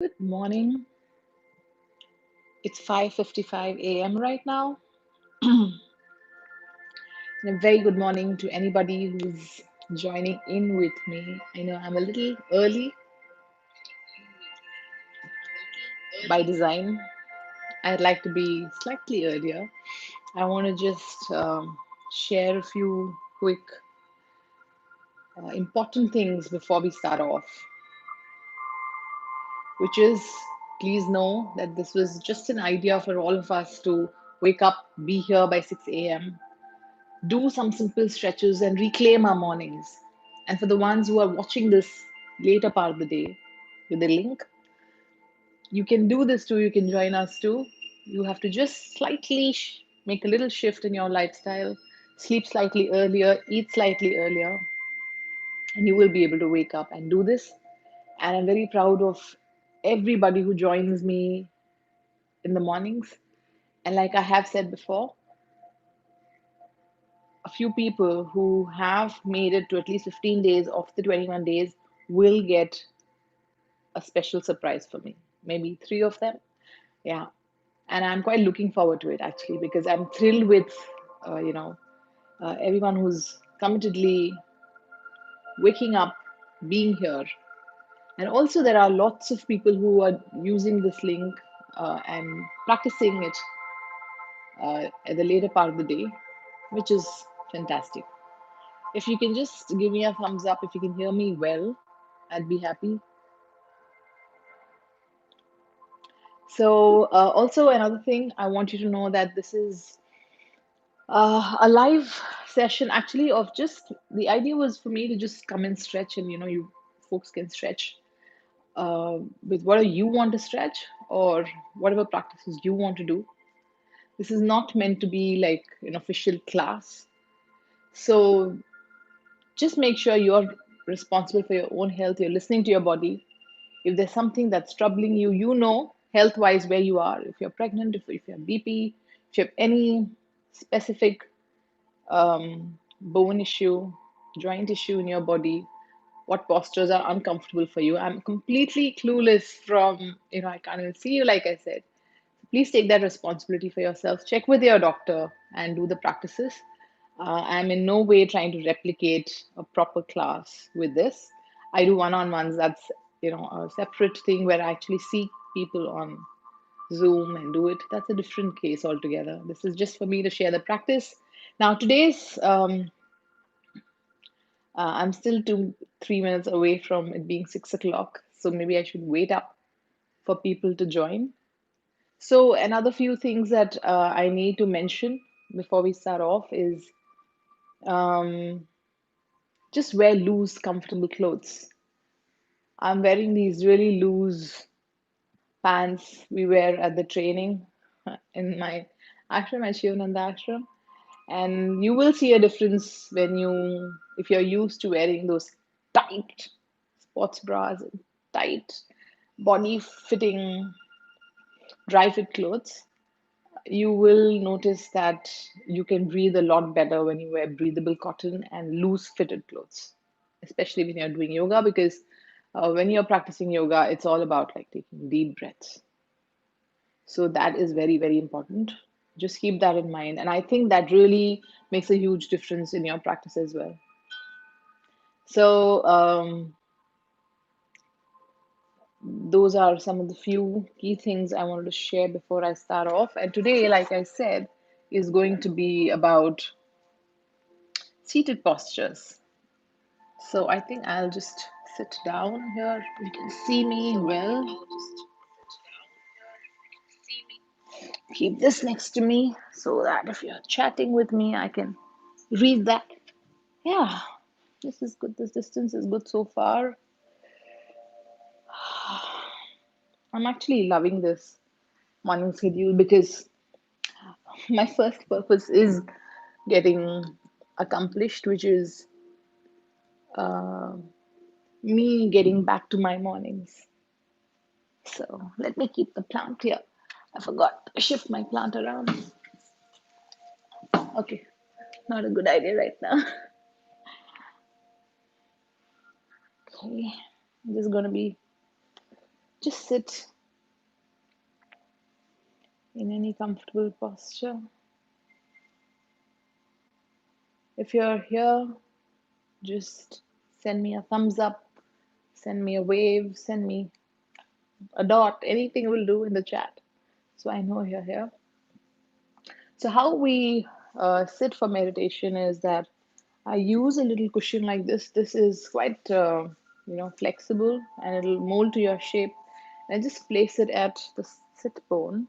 Good morning. It's 5:55 a.m. right now. And a very good morning to anybody who's joining in with me. I know I'm a little early by design. I'd like to be slightly earlier. I want to just share a few quick important things before we start off, which is please know that this was just an idea for all of us to wake up, be here by 6 a.m., do some simple stretches and reclaim our mornings. And for the ones who are watching this later part of the day with the link, you can do this too. You can join us too. You have to just slightly make a little shift in your lifestyle, sleep slightly earlier, eat slightly earlier, and you will be able to wake up and do this. And I'm very proud of everybody who joins me in the mornings. And like I have said before, a few people who have made it to at least 15 days of the 21 days will get a special surprise for me. Maybe three of them. Yeah. And I'm quite looking forward to it actually because I'm thrilled with, uh, you know, everyone who's committedly waking up, being here. And also, there are lots of people who are using this link and practicing it at the later part of the day, which is fantastic. If you can just give me a thumbs up, if you can hear me well, I'd be happy. So, also another thing, I want you to know that this is a live session actually of just the idea was for me to just come and stretch, and you folks can stretch with whatever you want to stretch or whatever practices you want to do. This is not meant to be like an official class. So, just make sure you're responsible for your own health, you're listening to your body. If there's something that's troubling you, you know health wise where you are. If you're pregnant, if you have BP, if you have any specific bone issue, joint issue in your body, what postures are uncomfortable for you. I'm completely clueless from, I can't even see you, like I said. Please take that responsibility for yourself. Check with your doctor and do the practices. I'm in no way trying to replicate a proper class with this. I do one-on-ones. That's a separate thing where I actually see people on Zoom and do it. That's a different case altogether. This is just for me to share the practice. Now today's I'm still 3 minutes away from it being 6 o'clock, so maybe I should wait up for people to join. So, another few things that I need to mention before we start off is um, just wear loose, comfortable clothes. I'm wearing these really loose pants we wear at the training in my ashram, at Shivananda ashram. And you will see a difference if you're used to wearing those tight sports bras and tight body fitting dry fit clothes. You will notice that you can breathe a lot better when you wear breathable cotton and loose fitted clothes, especially when you're doing yoga, because when you're practicing yoga, it's all about like taking deep breaths. So that is very, very important. Just keep that in mind. And I think that really makes a huge difference in your practice as well. So, those are some of the few key things I wanted to share before I start off. And today, like I said, is going to be about seated postures. So I think I'll just sit down here. You can see me well. Keep this next to me so that if you're chatting with me, I can read that. Yeah, this is good. This distance is good so far. I'm actually loving this morning schedule because my first purpose is getting accomplished, which is uh, me getting back to my mornings. So let me keep the plant here. I forgot to shift my plant around. Okay, not a good idea right now. Okay, I'm just gonna be Just sit in any comfortable posture. If you're here, just send me a thumbs up, send me a wave, send me a dot, anything will do in the chat. So I know you're here. So, how we sit for meditation is that I use a little cushion like this. This is quite, flexible and it'll mold to your shape. And I just place it at the sit bone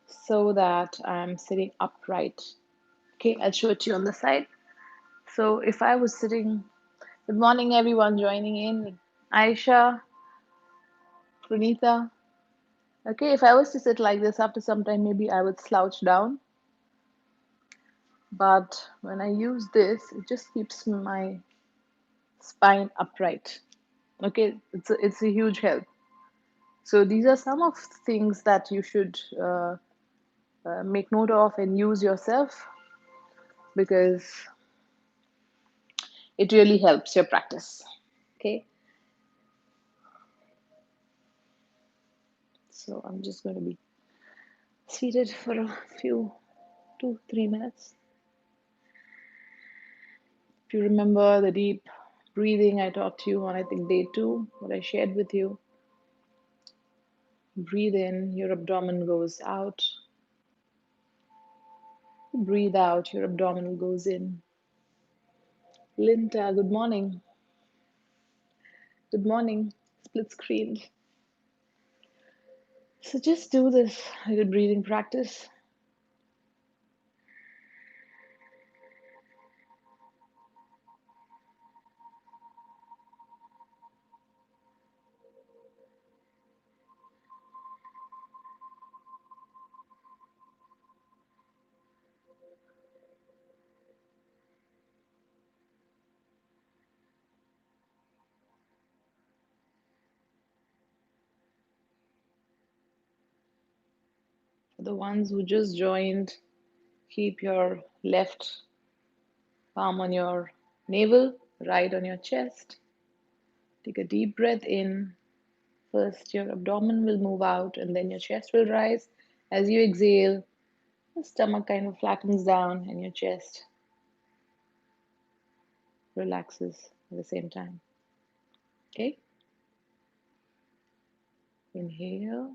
so that I'm sitting upright. Okay, I'll show it to you on the side. So, if I was sitting, good morning, everyone joining in. Aisha, Pranita. Okay, if I was to sit like this after some time, maybe I would slouch down. But when I use this, it just keeps my spine upright. Okay, it's a huge help. So these are some of the things that you should make note of and use yourself because it really helps your practice. Okay, so I'm just going to be seated for a few 2-3 minutes. If you remember the deep breathing I talked to you on, I think day 2, what I shared with you. Breathe in, your abdomen goes out. Breathe out, your abdominal goes in. Linda, good morning. Good morning. Split screen. So just do this little breathing practice. For the ones who just joined, keep your left palm on your navel, right on your chest. Take a deep breath in. First, your abdomen will move out and then your chest will rise. As you exhale, the stomach kind of flattens down and your chest relaxes at the same time. Okay? Inhale.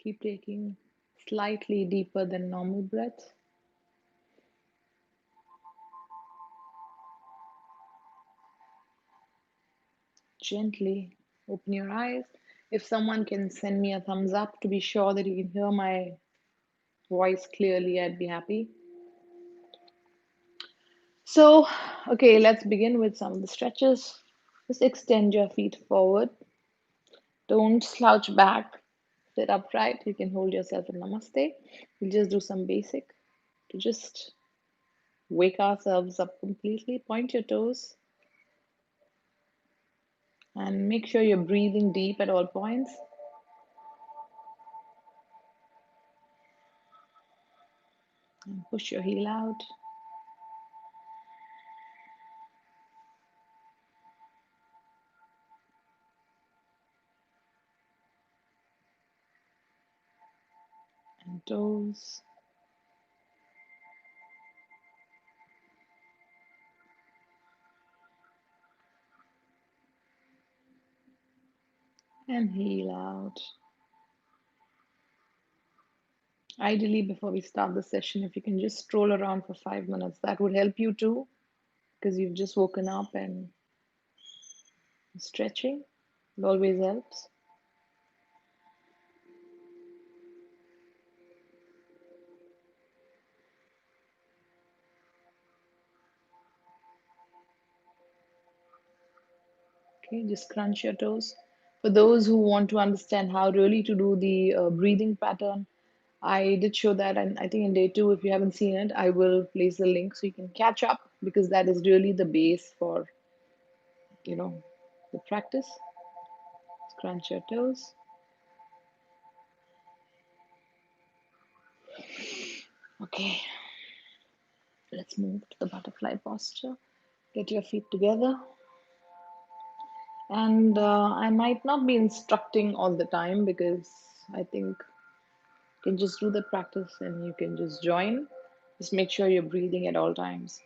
Keep taking slightly deeper than normal breath. Gently open your eyes. If someone can send me a thumbs up to be sure that you can hear my voice clearly, I'd be happy. So, okay, let's begin with some of the stretches. Just extend your feet forward. Don't slouch back. Sit upright. You can hold yourself in namaste. We'll just do some basic to just wake ourselves up completely. Point your toes and make sure you're breathing deep at all points. And push your heel out. And toes. And heel out. Ideally, before we start the session, if you can just stroll around for 5 minutes, that would help you too, because you've just woken up and stretching. It always helps. Okay, just crunch your toes. For those who want to understand how really to do the breathing pattern, I did show that, and I think in day two, if you haven't seen it, I will place the link so you can catch up because that is really the base for, you know, the practice. Crunch your toes. Okay, let's move to the butterfly posture. Get your feet together. And I might not be instructing all the time because I think you can just do the practice and you can just join. Just make sure you're breathing at all times.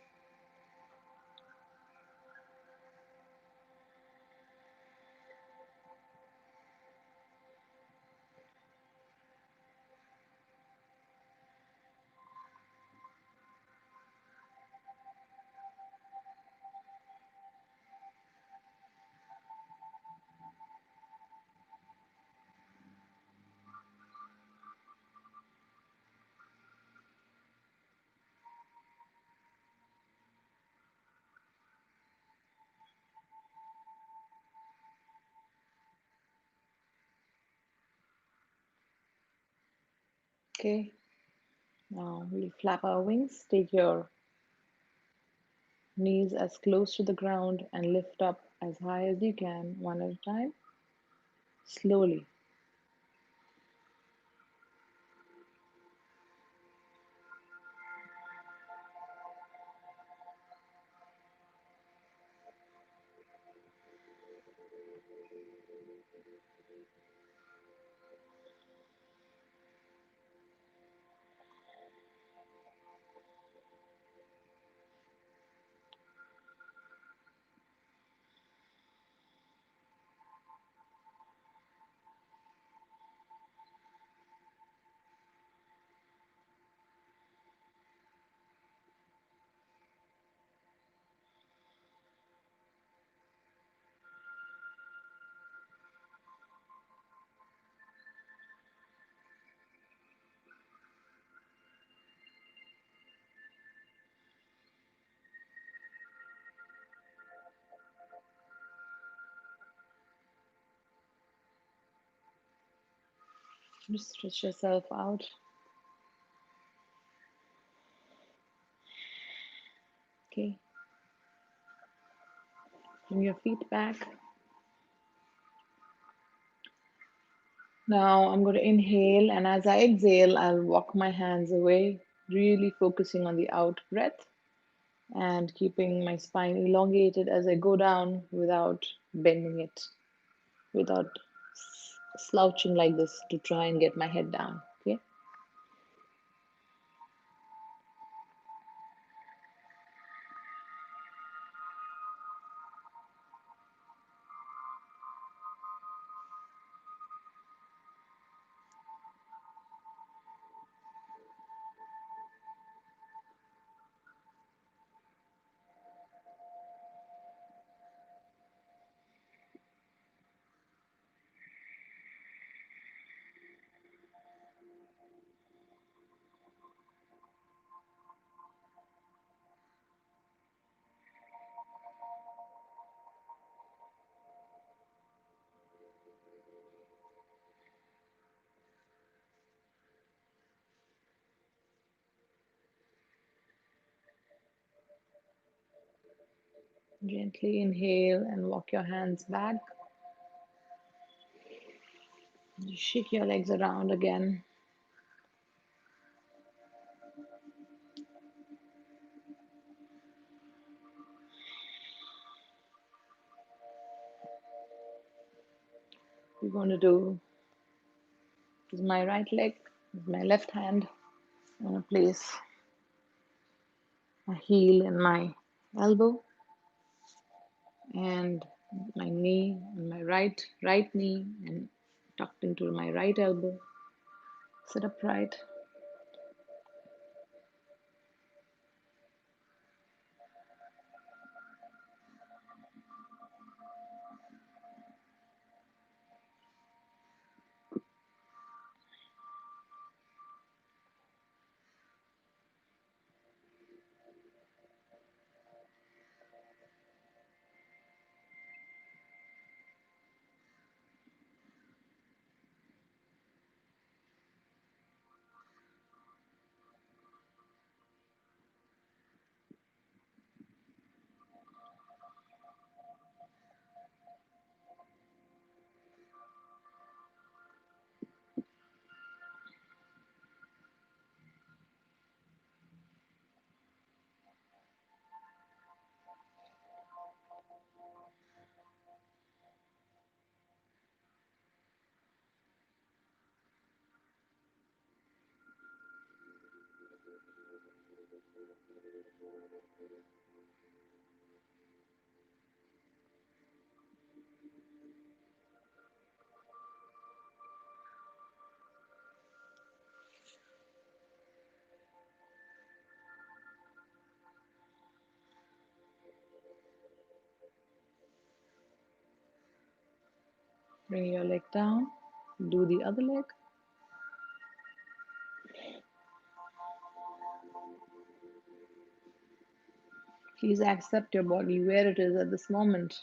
Okay, now we'll flap our wings. Take your knees as close to the ground and lift up as high as you can, one at a time, slowly. Just stretch yourself out. Okay, bring your feet back. Now I'm going to inhale, and as I exhale, I'll walk my hands away, really focusing on the out breath and keeping my spine elongated as I go down without bending it, without slouching like this to try and get my head down. Okay, gently inhale and walk your hands back. Just shake your legs around again. We're going to do this is my right leg, this is my left hand. I'm going to place my heel in my elbow and my knee and my right knee and tucked into my right elbow. Sit upright. Bring your leg down. Do the other leg. Please accept your body where it is at this moment.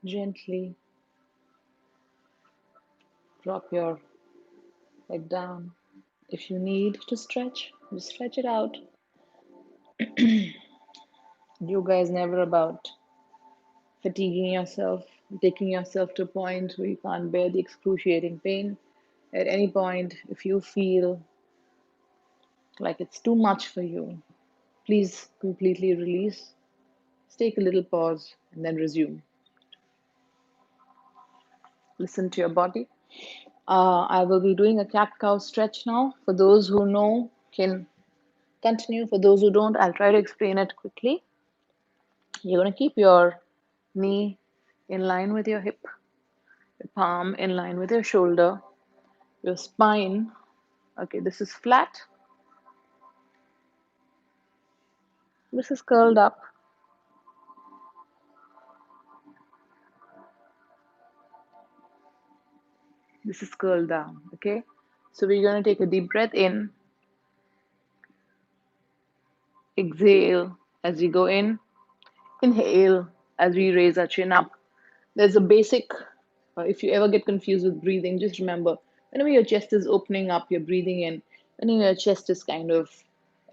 Gently drop your leg down. If you need to stretch, just stretch it out. Yoga is never about fatiguing yourself, taking yourself to a point where you can't bear the excruciating pain. At any point, if you feel like it's too much for you, please completely release. Take a little pause and then resume. Listen to your body. I will be doing a cat cow stretch now. For those who know, can continue. For those who don't, I'll try to explain it quickly. You're going to keep your knee in line with your hip, your palm in line with your shoulder, your spine. Okay, this is flat, this is curled up, this is curled down. Okay, so we're going to take a deep breath in, exhale as we go in, inhale as we raise our chin up. There's a basic, if you ever get confused with breathing, just remember whenever your chest is opening up, you're breathing in. Whenever your chest is kind of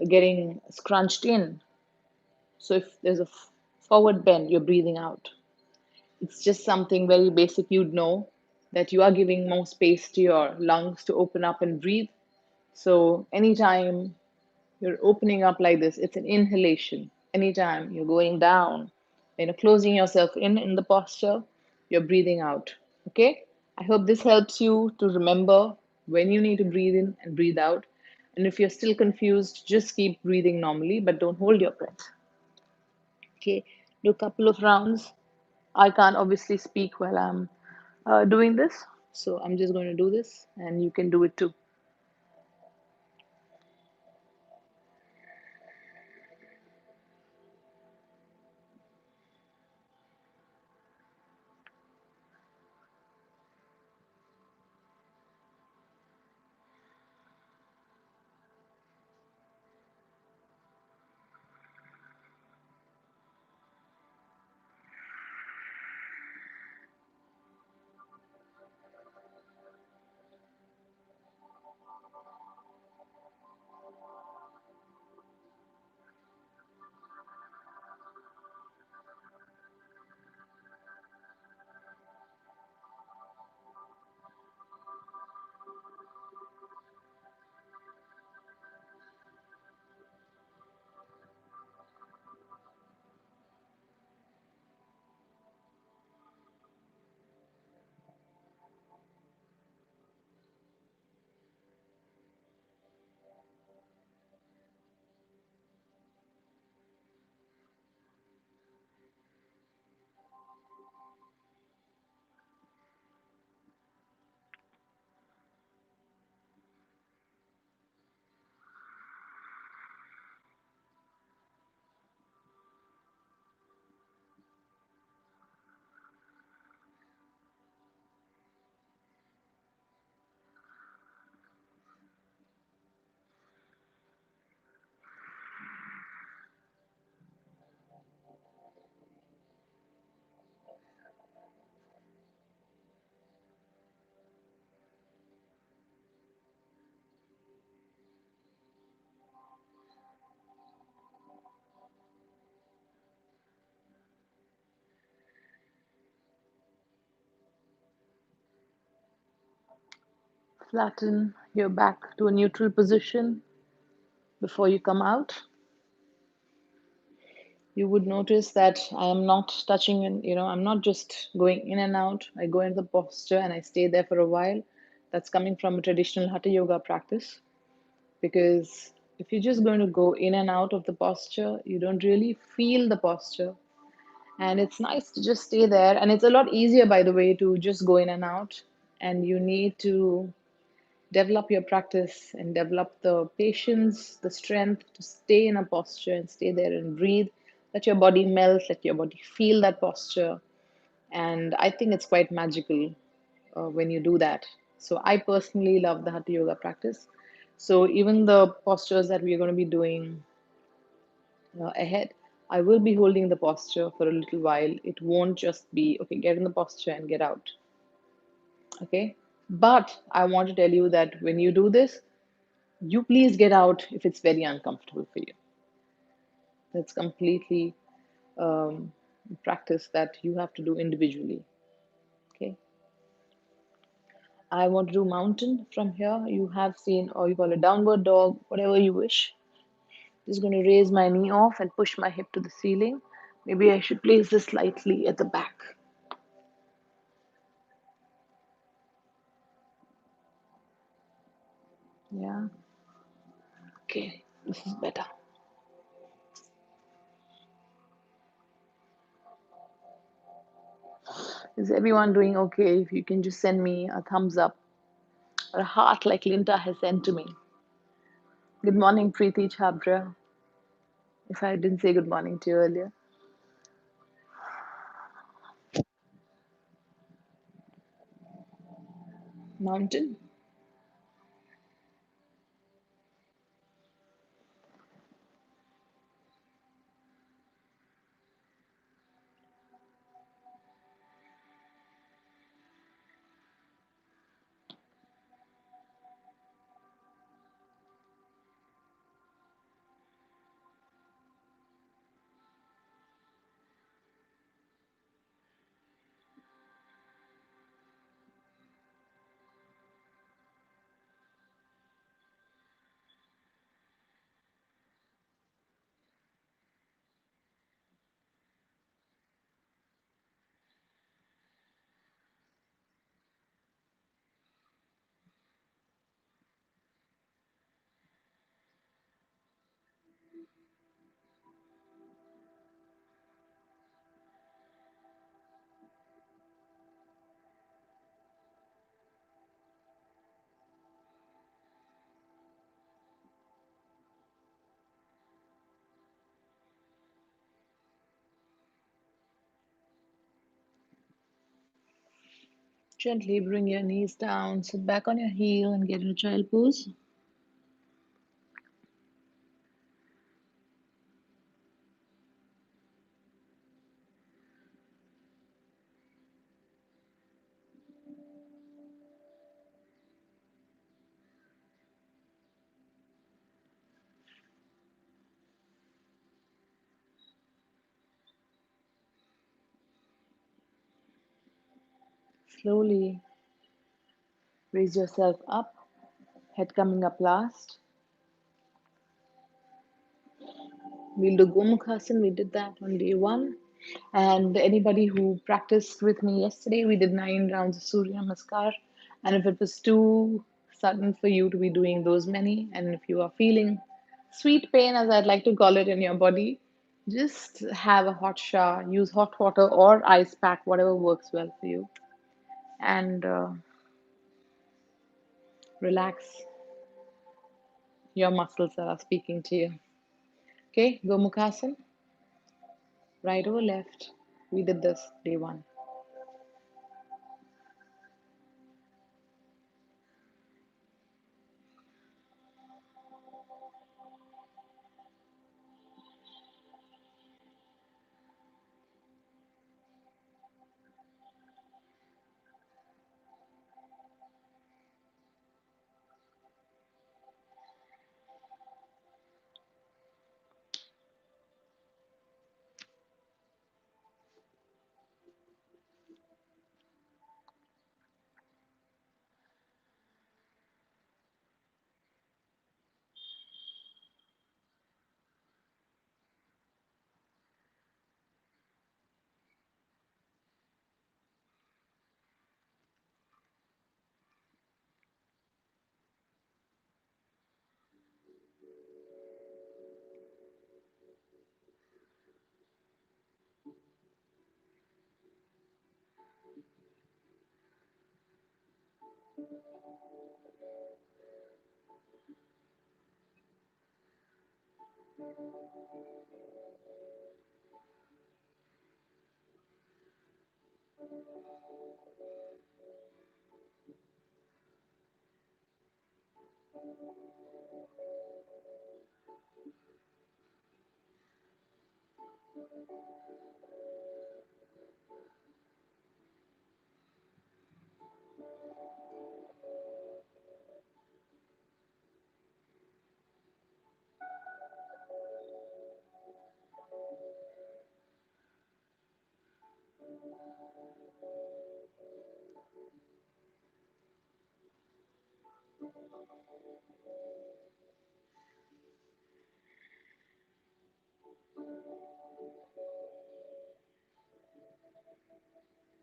getting scrunched in, so if there's a forward bend, you're breathing out. It's just something very basic you'd know that you are giving more space to your lungs to open up and breathe. So anytime you're opening up like this, it's an inhalation. Anytime you're going down, closing yourself in the posture, you're breathing out. Okay? I hope this helps you to remember when you need to breathe in and breathe out. And if you're still confused, just keep breathing normally, but don't hold your breath. Okay? Do a couple of rounds. I can't obviously speak while I'm doing this, so I'm just going to do this, and you can do it too. Flatten your back to a neutral position before you come out. You would notice that I am not touching and I'm not just going in and out. I go into the posture and I stay there for a while. That's coming from a traditional hatha yoga practice, because if you're just going to go in and out of the posture, you don't really feel the posture. And it's nice to just stay there. And it's a lot easier, by the way, to just go in and out. And you need to develop your practice and develop the patience, the strength to stay in a posture and stay there and breathe. Let your body melt, let your body feel that posture. And I think it's quite magical when you do that. So I personally love the Hatha Yoga practice. So even the postures that we're going to be doing ahead, I will be holding the posture for a little while. It won't just be, okay, get in the posture and get out. Okay. But I want to tell you that when you do this, you please get out if it's very uncomfortable for you. That's completely practice that you have to do individually. Okay. I want to do mountain from here. You have seen, or you call it downward dog, whatever you wish. Just going to raise my knee off and push my hip to the ceiling. Maybe I should place this slightly at the back. Yeah. Okay. This is better. Is everyone doing okay? If you can just send me a thumbs up or a heart like Linda has sent to me. Good morning, Preeti Chabra. If I didn't say good morning to you earlier. Mountain. Gently bring your knees down, sit back on your heel and get into child pose. Slowly raise yourself up, head coming up last. We'll do Gomukhasana. We did that on day one. And anybody who practiced with me yesterday, we did 9 rounds of Surya Namaskar. And if it was too sudden for you to be doing those many, and if you are feeling sweet pain, as I'd like to call it, in your body, just have a hot shower, use hot water or ice pack, whatever works well for you, and relax your muscles that are speaking to you. Okay, Gomukhasana, right over left. We did this day one.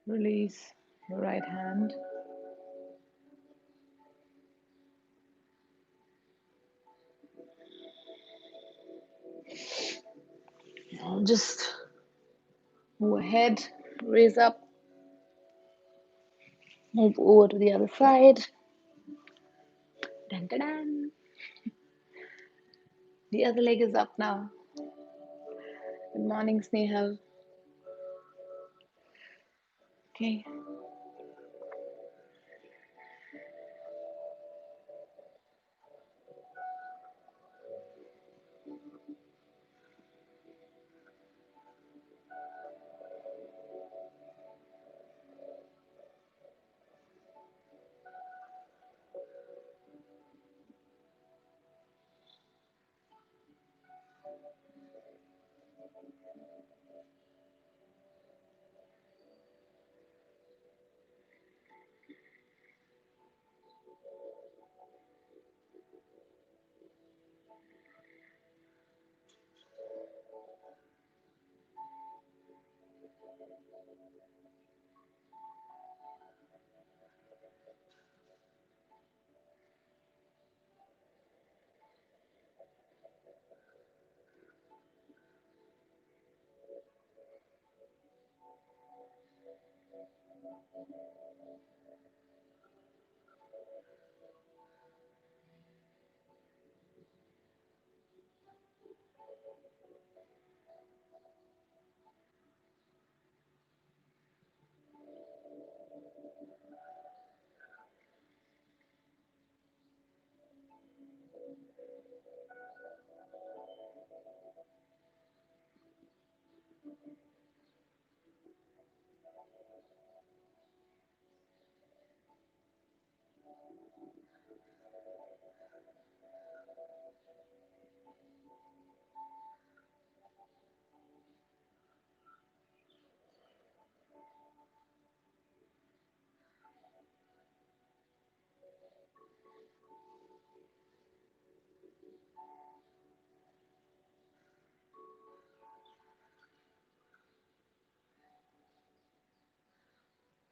Release your right hand. Now just move ahead, raise up, move over to the other side. Dun, dun, dun. The other leg is up now. Good morning, Snehal. Okay.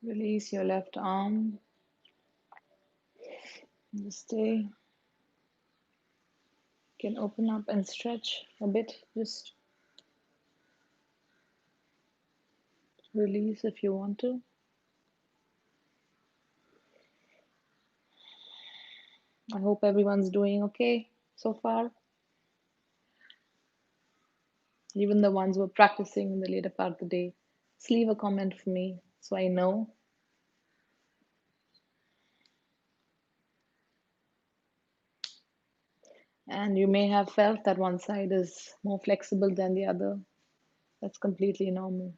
Release your left arm. Just stay. You can open up and stretch a bit. Just release if you want to. I hope everyone's doing okay so far. Even the ones who are practicing in the later part of the day. Just leave a comment for me so I know. And you may have felt that one side is more flexible than the other. That's completely normal.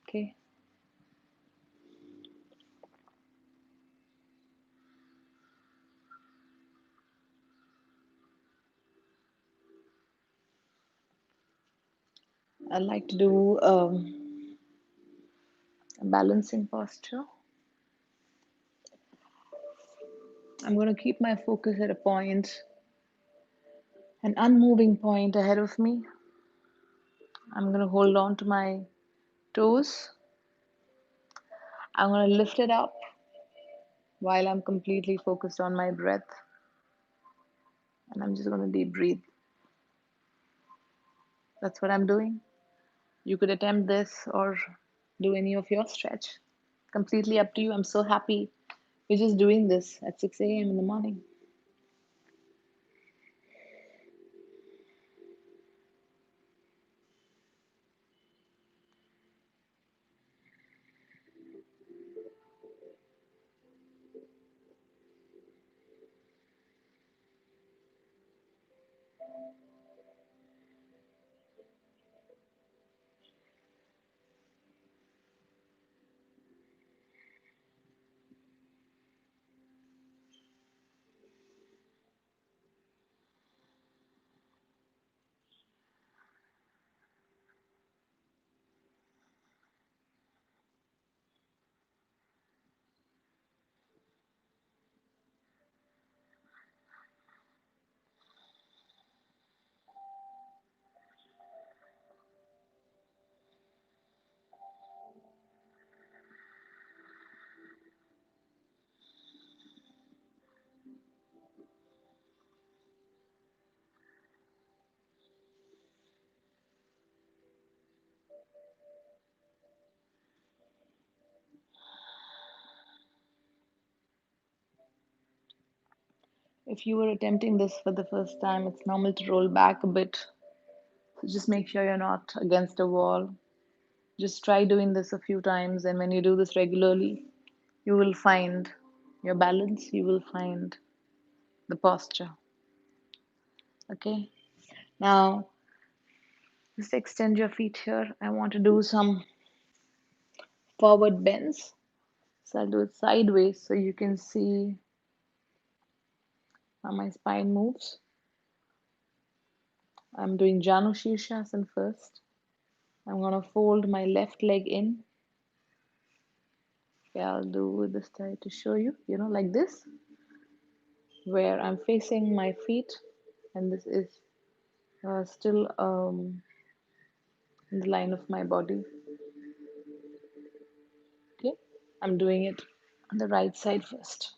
Okay. I like to do a balancing posture. I'm going to keep my focus at a point, an unmoving point ahead of me. I'm going to hold on to my toes. I'm going to lift it up while I'm completely focused on my breath. And I'm just going to deep breathe. That's what I'm doing. You could attempt this or do any of your stretch. Completely up to you. I'm so happy We're just doing this at 6 a.m. in the morning. If you were attempting this for the first time, it's normal to roll back a bit. So just make sure you're not against a wall. Just try doing this a few times, and when you do this regularly, you will find your balance, you will find the posture. Okay, now just extend your feet here. I want to do some forward bends. So I'll do it sideways so you can see how my spine moves. I'm doing Janu Shirshasana first. I'm gonna fold my left leg in. Okay, I'll do this side to show you, like this, where I'm facing my feet, and this is still in the line of my body. Okay, I'm doing it on the right side first.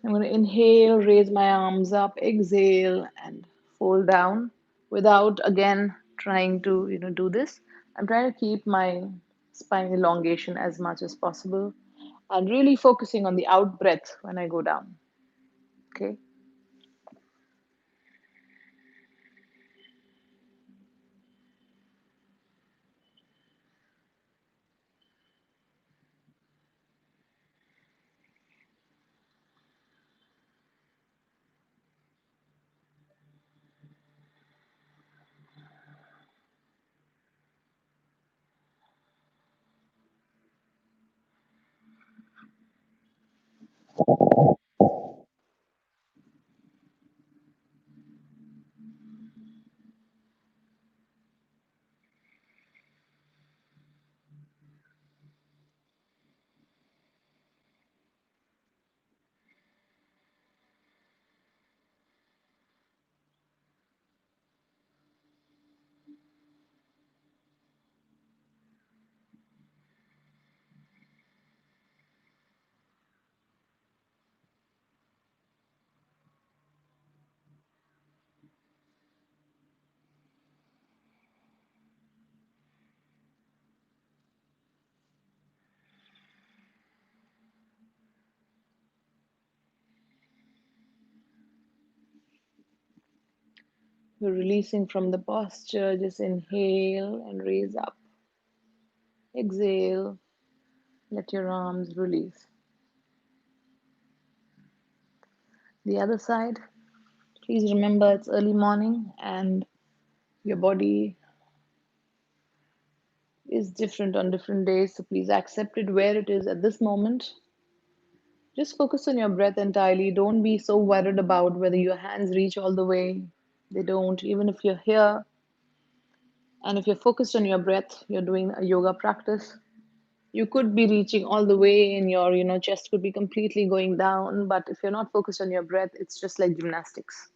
I'm going to inhale, raise my arms up, exhale, and fold down without again trying to, do this. I'm trying to keep my spine elongation as much as possible and really focusing on the out breath when I go down. Okay. We're releasing from the posture. Just inhale and raise up. Exhale. Let your arms release. The other side. Please remember it's early morning and your body is different on different days. So please accept it where it is at this moment. Just focus on your breath entirely. Don't be so worried about whether your hands reach all the way. They don't. Even if you're here and if you're focused on your breath, you're doing a yoga practice. You could be reaching all the way and your, chest could be completely going down. But if you're not focused on your breath, it's just like gymnastics.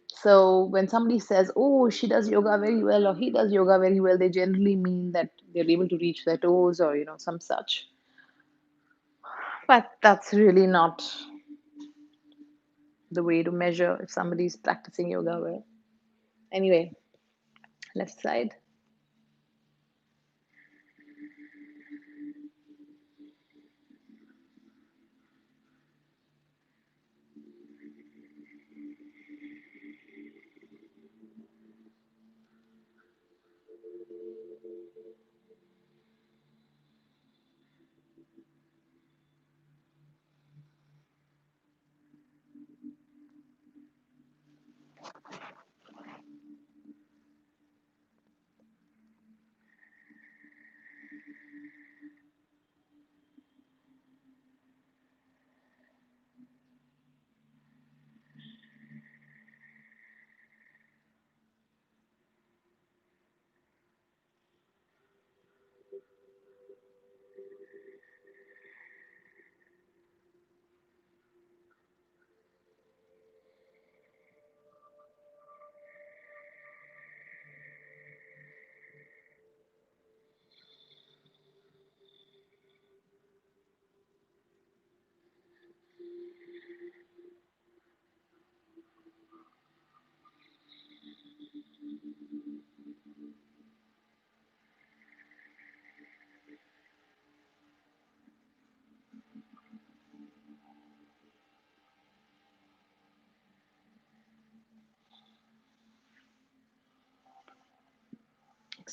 So when somebody says, oh, she does yoga very well or he does yoga very well, they generally mean that they're able to reach their toes or, some such. But that's really not the way to measure if somebody's practicing yoga well. Anyway, left side.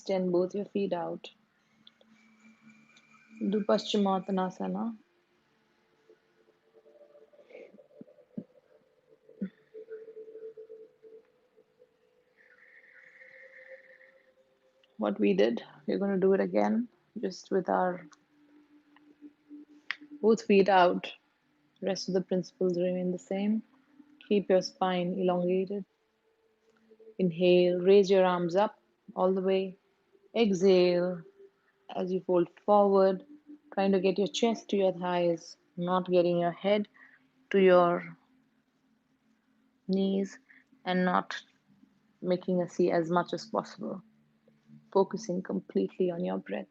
extend both your feet out. Do Paschimottanasana. What we did, we're going to do it again, just with our both feet out. Rest of the principles remain the same. Keep your spine elongated. Inhale, raise your arms up all the way. Exhale as you fold forward, trying to get your chest to your thighs, not getting your head to your knees, and not making a C as much as possible. Focusing completely on your breath.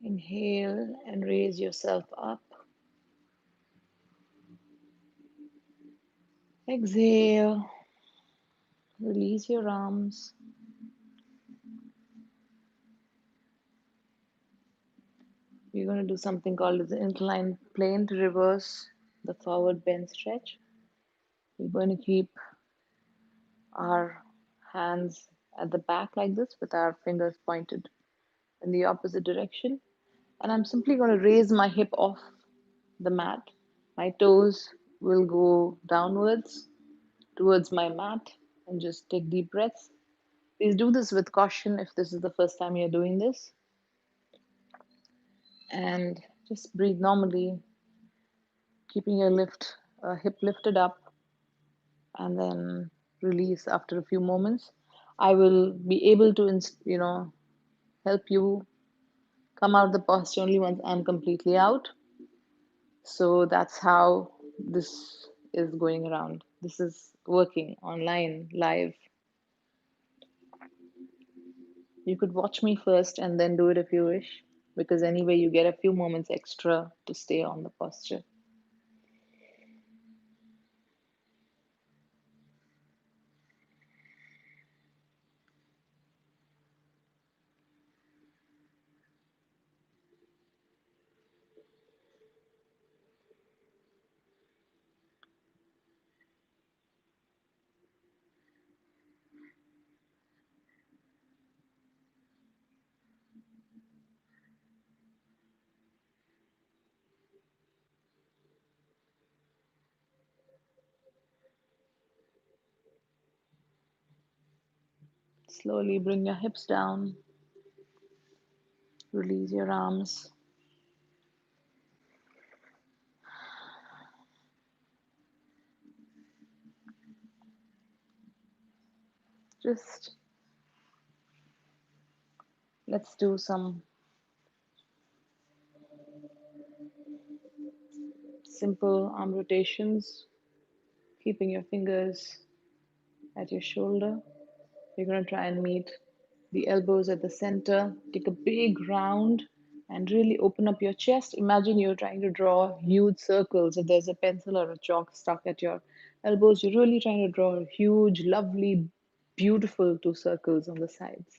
Inhale and raise yourself up. Exhale, release your arms. We're going to do something called the inclined plane to reverse the forward bend stretch. We're going to keep our hands at the back like this with our fingers pointed in the opposite direction. And I'm simply going to raise my hip off the mat. My toes will go downwards towards my mat and just take deep breaths. Please do this with caution if this is the first time you're doing this. And just breathe normally, keeping your hip lifted up, and then release after a few moments. I will be able to, help you come out of the posture only once I'm completely out. So that's how this is going around. This is working online, live. You could watch me first and then do it if you wish, because anyway, you get a few moments extra to stay on the posture. Slowly bring your hips down, release your arms. Just let's do some simple arm rotations, keeping your fingers at your shoulder. You're going to try and meet the elbows at the center. Take a big round and really open up your chest. Imagine you're trying to draw huge circles. If there's a pencil or a chalk stuck at your elbows, you're really trying to draw huge, lovely, beautiful two circles on the sides.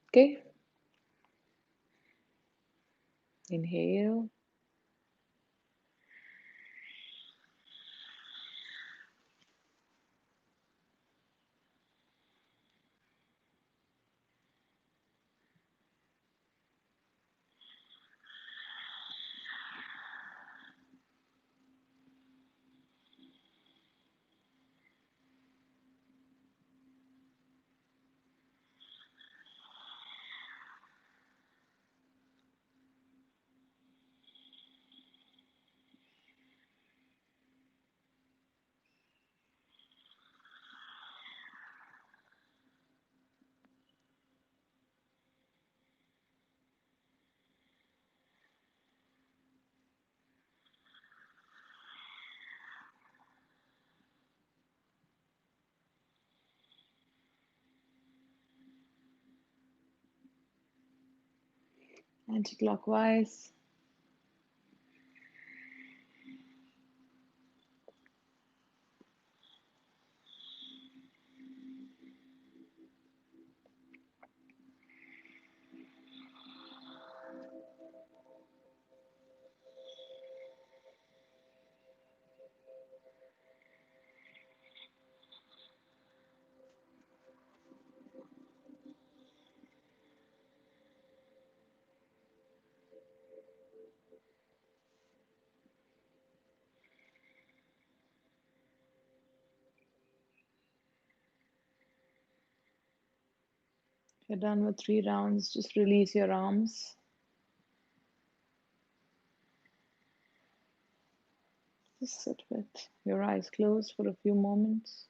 Okay? Inhale. Anti-clockwise. If you're done with 3 rounds, just release your arms. Just sit with your eyes closed for a few moments.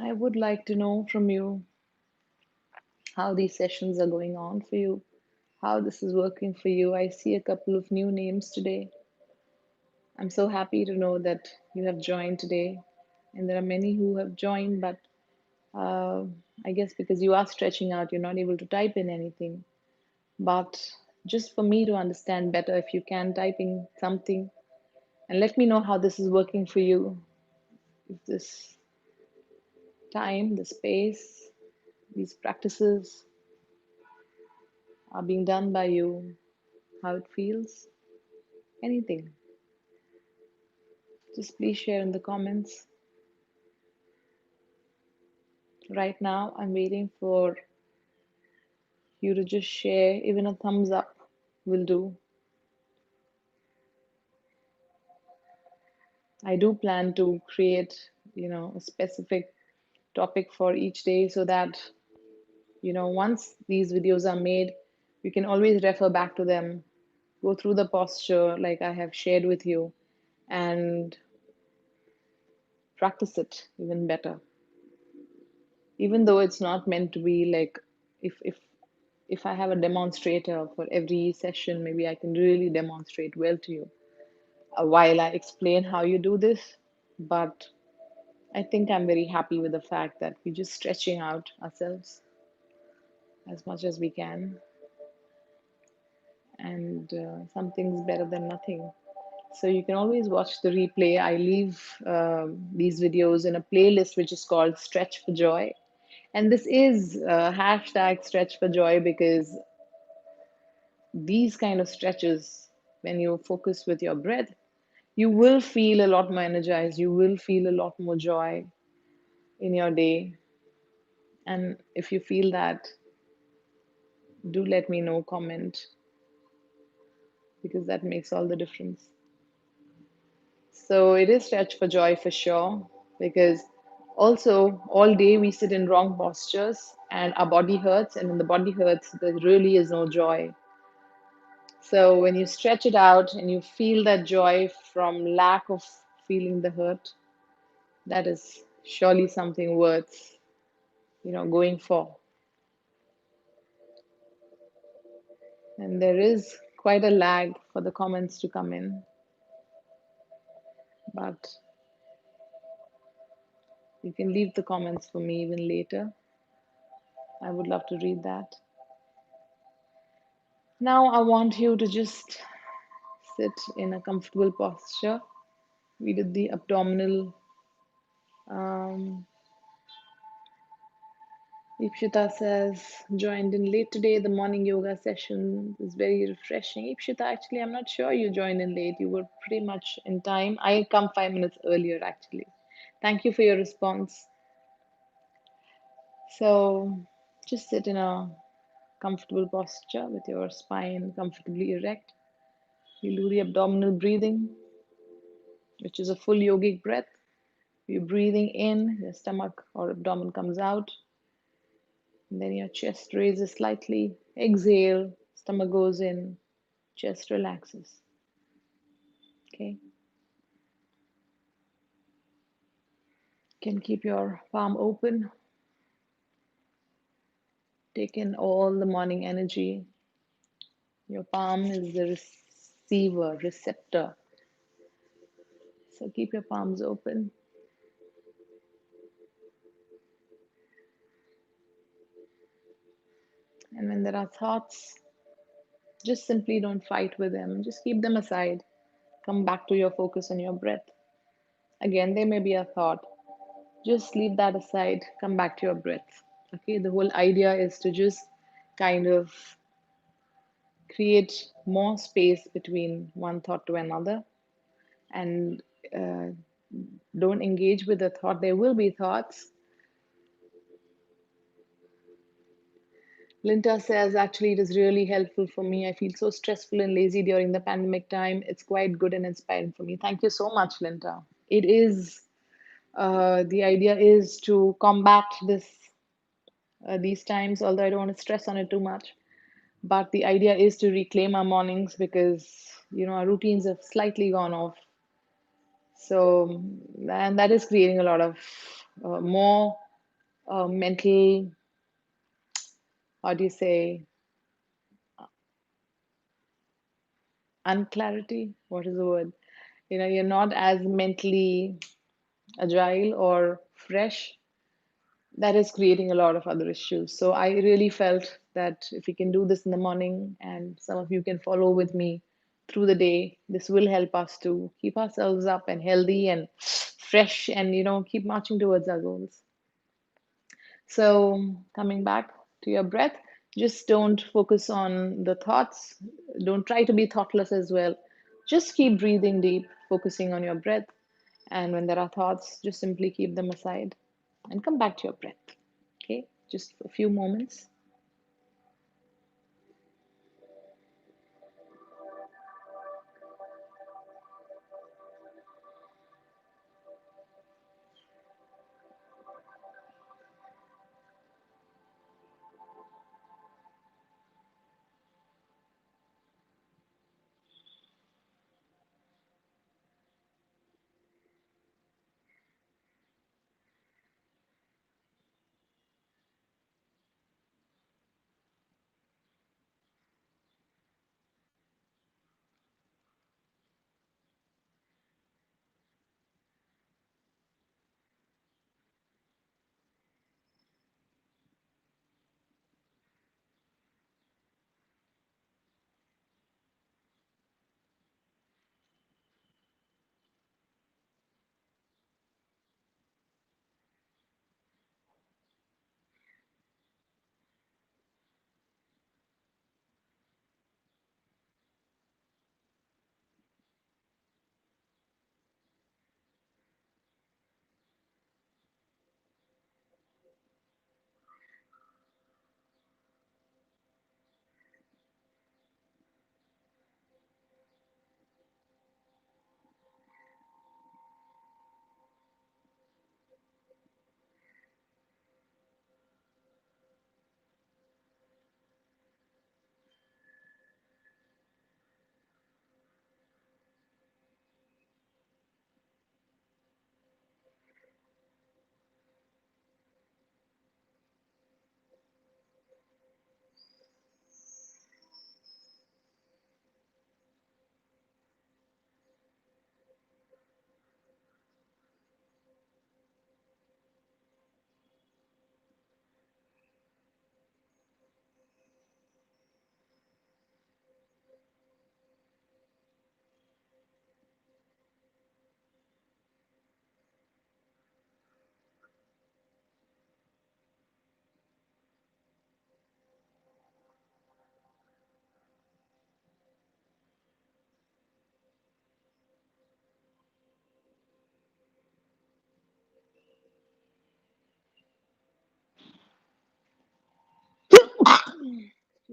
I would like to know from you how these sessions are going on for you, how this is working for you. I see a couple of new names today. I'm so happy to know that you have joined today. And there are many who have joined, but uh, I guess because you are stretching out, you're not able to type in anything. But just for me to understand better, if you can type in something and let me know how this is working for you. If this time, the space, these practices are being done by you, how it feels, anything. Just please share in the comments. Right now, I'm waiting for you to just share, even a thumbs up will do. I do plan to create, a specific topic for each day so that, once these videos are made, you can always refer back to them, go through the posture like I have shared with you, and practice it even better. Even though it's not meant to be like, if I have a demonstrator for every session, maybe I can really demonstrate well to you while I explain how you do this. But I think I'm very happy with the fact that we're just stretching out ourselves as much as we can, and something's better than nothing. So you can always watch the replay. I leave these videos in a playlist which is called Stretch for Joy. And this is hashtag Stretch for Joy because these kind of stretches, when you focus with your breath, you will feel a lot more energized. You will feel a lot more joy in your day. And if you feel that, do let me know, comment, because that makes all the difference. So it is Stretch for Joy for sure, because also all day we sit in wrong postures and our body hurts, and when the body hurts, there really is no joy. So when you stretch it out and you feel that joy from lack of feeling the hurt, that is surely something worth, going for. And there is quite a lag for the comments to come in, but you can leave the comments for me even later. I would love to read that. Now, I want you to just sit in a comfortable posture. We did the abdominal. Um, Ipshita says, joined in late today. The morning yoga session is very refreshing. Ipshita, actually, I'm not sure you joined in late. You were pretty much in time. I come 5 minutes earlier, actually. Thank you for your response. So just sit in a comfortable posture with your spine comfortably erect. You'll do the abdominal breathing, which is a full yogic breath. You're breathing in, your stomach or abdomen comes out, and then your chest raises slightly. Exhale, stomach goes in, chest relaxes. Okay. You can keep your palm open, take in all the morning energy. Your palm is the receiver, receptor. So keep your palms open. And when there are thoughts, just simply don't fight with them. Just keep them aside. Come back to your focus on your breath. Again, there may be a thought. Just leave that aside. Come back to your breath. Okay, the whole idea is to just kind of create more space between one thought to another, and uh, don't engage with the thought. There will be thoughts. Linda says, actually, it is really helpful for me. I feel so stressful and lazy during the pandemic time. It's quite good and inspiring for me. Thank you so much, Linda. It is, the idea is to combat these times, although I don't want to stress on it too much. But the idea is to reclaim our mornings because, our routines have slightly gone off. So, and that is creating a lot of more mental, how do you say, unclarity. What is the word? You're not as mentally agile or fresh. That is creating a lot of other issues. So I really felt that if we can do this in the morning and some of you can follow with me through the day, this will help us to keep ourselves up and healthy and fresh and, keep marching towards our goals. So, coming back to your breath, just don't focus on the thoughts. Don't try to be thoughtless as well. Just keep breathing deep, focusing on your breath. And when there are thoughts, just simply keep them aside and come back to your breath. Okay, just a few moments.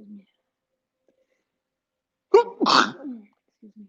me. Excuse me. Excuse me.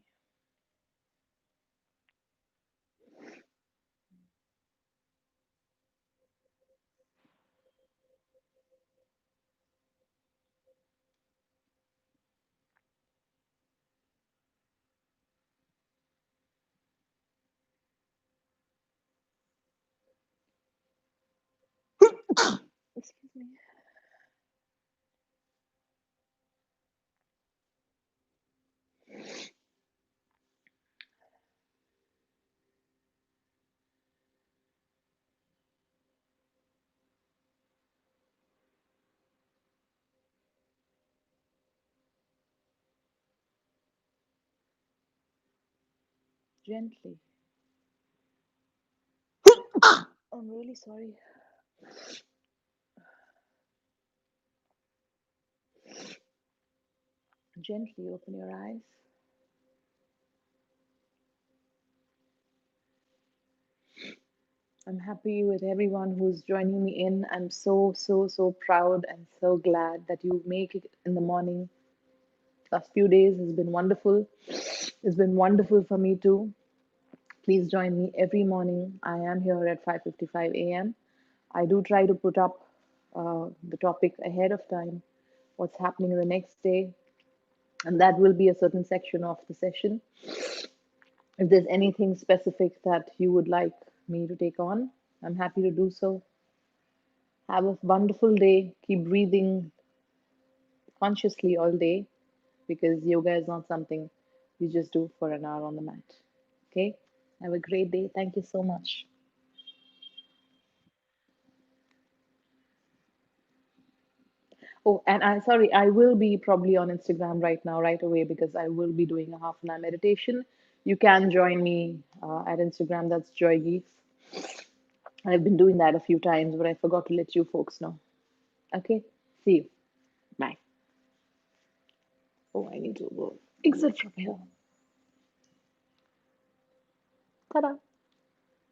Gently. I'm really sorry. Gently open your eyes. I'm happy with everyone who's joining me in. I'm so, so, so proud and so glad that you make it in the morning. Last few days has been wonderful. It's been wonderful for me too. Please join me every morning. I am here at 5:55 a.m. I do try to put up the topic ahead of time, what's happening the next day, and that will be a certain section of the session. If there's anything specific that you would like me to take on, I'm happy to do so. Have a wonderful day. Keep breathing consciously all day because yoga is not something you just do for an hour on the mat. Okay? Have a great day. Thank you so much. Oh, and I'm sorry, I will be probably on Instagram right now, right away, because I will be doing a half an hour meditation. You can join me at Instagram. That's JoyGeeks. I've been doing that a few times, but I forgot to let you folks know. Okay? See you. Bye. Oh, I need to go exit from here. Ta-da.